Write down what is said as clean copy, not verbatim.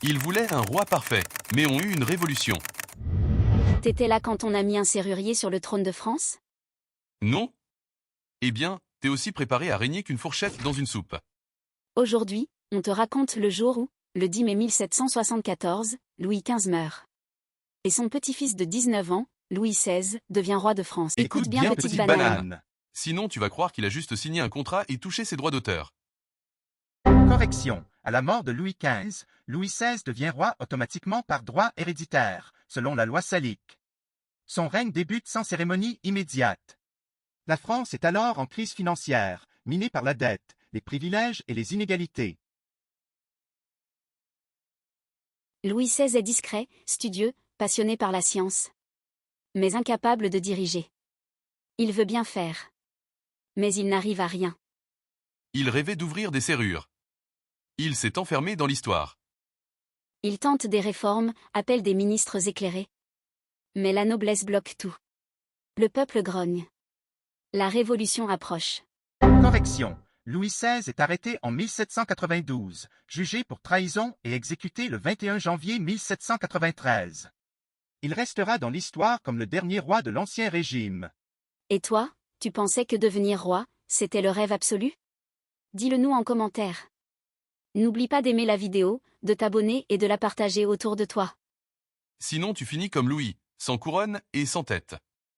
Ils voulaient un roi parfait, mais ont eu une révolution. T'étais là quand on a mis un serrurier sur le trône de France? Non? Eh bien, t'es aussi préparé à régner qu'une fourchette dans une soupe. Aujourd'hui, on te raconte le jour où, le 10 mai 1774, Louis XV meurt. Et son petit-fils de 19 ans, Louis XVI, devient roi de France. Écoute bien, petite banane. Sinon, tu vas croire qu'il a juste signé un contrat et touché ses droits d'auteur. Correction. À la mort de Louis XV, Louis XVI devient roi automatiquement par droit héréditaire, selon la loi salique. Son règne débute sans cérémonie immédiate. La France est alors en crise financière, minée par la dette, les privilèges et les inégalités. Louis XVI est discret, studieux, passionné par la science. Mais incapable de diriger. Il veut bien faire. Mais il n'arrive à rien. Il rêvait d'ouvrir des serrures. Il s'est enfermé dans l'histoire. Il tente des réformes, appelle des ministres éclairés. Mais la noblesse bloque tout. Le peuple grogne. La révolution approche. Correction. Louis XVI est arrêté en 1792, jugé pour trahison et exécuté le 21 janvier 1793. Il restera dans l'histoire comme le dernier roi de l'Ancien Régime. Et toi, tu pensais que devenir roi, c'était le rêve absolu? Dis-le nous en commentaire. N'oublie pas d'aimer la vidéo, de t'abonner et de la partager autour de toi. Sinon, tu finis comme Louis, sans couronne et sans tête.